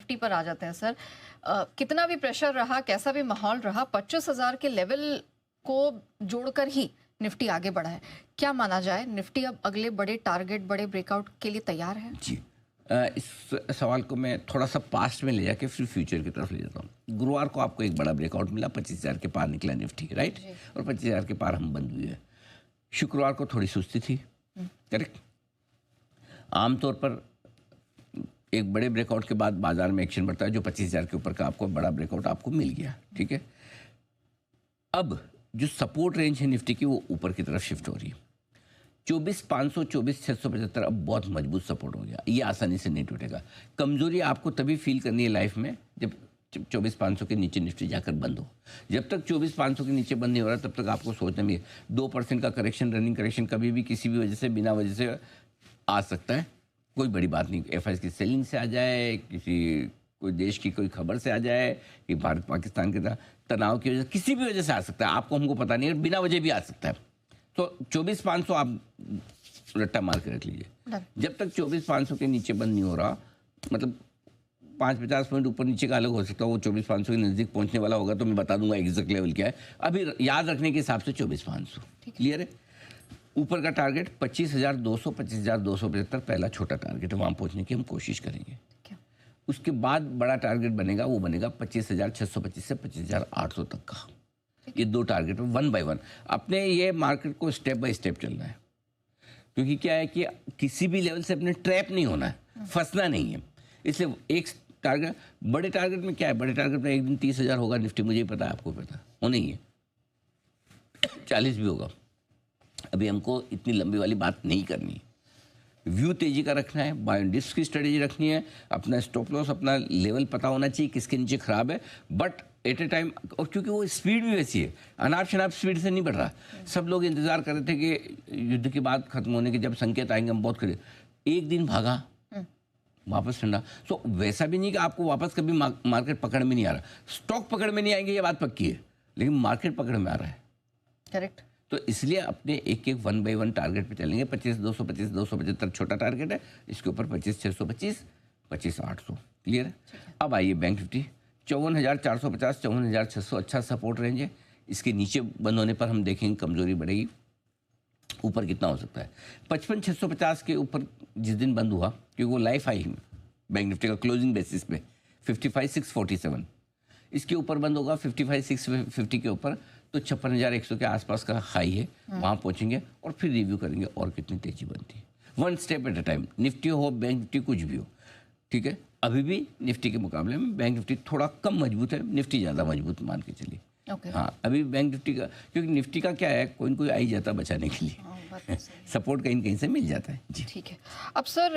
Nifty पर आ जाते हैं सर। कितना भी प्रेशर रहा, कैसा भी माहौल रहा, 25,000 के लेवल को जोड़कर ही निफ्टी आगे बढ़ा है। क्या माना जाए, निफ्टी अब अगले बड़े टारगेट, बड़े ब्रेकआउट के लिए तैयार है? जी, इस सवाल को मैं थोड़ा सा पास्ट में ले जाके फिर फ्यूचर की तरफ ले जाता हूँ। गुरुवार को आपको एक बड़ा ब्रेकआउट मिला, 25,000 के पार निकला निफ्टी, राइट, और 25,000 के पार हम बंद हुए। शुक्रवार को थोड़ी सुस्ती थी, करेक्ट। आमतौर पर एक बड़े ब्रेकआउट के बाद बाजार में एक्शन बढ़ता है, जो 25,000 के ऊपर का आपको बड़ा ब्रेकआउट आपको मिल गया, ठीक है। अब जो सपोर्ट रेंज है निफ्टी की, वो ऊपर की तरफ शिफ्ट हो रही है। 24,500, 24,675 अब बहुत मजबूत सपोर्ट हो गया, ये आसानी से नहीं टूटेगा। कमजोरी आपको तभी फील करनी है लाइफ में जब 24,500 के नीचे निफ्टी जाकर बंद हो। जब तक 24,500 के नीचे बंद नहीं हो रहा, तब तक आपको सोचना भी है 2% का करेक्शन, रनिंग करेक्शन कभी भी किसी भी वजह से, बिना वजह से आ सकता है। कोई बड़ी बात नहीं, एफआईएस की सेलिंग से आ जाए, कोई देश की कोई खबर से आ जाए, कि भारत पाकिस्तान के तनाव की वजह से, किसी भी वजह से आ सकता है, आपको हमको पता नहीं है, बिना वजह भी आ सकता है। तो 24,500 आप रट्टा मार के रख लीजिए। जब तक 24,500 के नीचे बंद नहीं हो रहा, मतलब 5-50 पॉइंट ऊपर नीचे का अलग हो सकता है, वो 24,500 के नज़दीक पहुंचने वाला होगा तो मैं बता दूंगा एग्जैक्ट लेवल क्या है। अभी याद रखने के हिसाब से 24,500 क्लियर है। ऊपर का टारगेट 25,200, 25,275 पहला छोटा टारगेट है, वहां पहुंचने की हम कोशिश करेंगे। उसके बाद बड़ा टारगेट बनेगा, वो बनेगा 25,625 से 25,800 तक का। ये दो टारगेट है, 1 बाय 1 अपने ये मार्केट को स्टेप बाय स्टेप चलना है। क्योंकि क्या है कि किसी भी लेवल से अपने ट्रैप नहीं होना है, फंसना नहीं है। इसलिए एक टारगेट, बड़े टारगेट में क्या है, बड़े टारगेट में एक दिन 30,000 होगा निफ्टी, मुझे ही पता है, आपको पता हो नहीं है, 40 भी होगा। अभी हमको इतनी लंबी वाली बात नहीं करनी, व्यू तेजी का रखना है, बाय डिप्स की स्ट्रेटेजी रखनी है, अपना स्टॉप लॉस, अपना लेवल पता होना चाहिए किसके नीचे खराब है, बट एट ए टाइम। और क्योंकि वो स्पीड भी वैसी है, अनाप शनाप स्पीड से नहीं बढ़ रहा। सब लोग इंतजार कर रहे थे कि युद्ध के बाद खत्म होने के जब संकेत आएंगे हम बहुत खरीद, एक दिन भागा वापस ठंडा। तो वैसा भी नहीं कि आपको वापस कभी मार्केट पकड़ में नहीं आ रहा, स्टॉक पकड़ में नहीं आएंगे, ये बात पक्की है, लेकिन मार्केट पकड़ में आ रहा है, करेक्ट। तो इसलिए अपने एक 1 बाय 1 टारगेट पे चलेंगे। 25,200, 25,275 छोटा टारगेट है, इसके ऊपर 25,625, 25,800 क्लियर है। अब आइए बैंक निफ्टी 54,450, 54,600 अच्छा सपोर्ट रेंज है। इसके नीचे बंद होने पर हम देखेंगे कमजोरी बढ़ेगी। ऊपर कितना हो सकता है, 55,650 के ऊपर जिस दिन बंद हुआ, क्योंकि वो लाइफ हाई बैंक निफ्टी का क्लोजिंग बेसिस पे 55,647, इसके ऊपर बंद होगा 55,650 के ऊपर, तो 56,100 के आसपास का हाई है, वहां पहुंचेंगे और फिर रिव्यू करेंगे और कितनी तेजी बनती है। 1 step at a time, Nifty हो बैंक निफ्टी कुछ भी हो, ठीक है। अभी भी निफ्टी के मुकाबले में बैंक निफ्टी थोड़ा कम मजबूत है, निफ्टी ज़्यादा मजबूत मान के चलिए। हाँ, अभी बैंक निफ्टी का, क्योंकि निफ्टी का क्या है, कोई ना कोई आ ही जाता बचाने के लिए, सपोर्ट कहीं कहीं से मिल जाता है। जी ठीक है। अब सर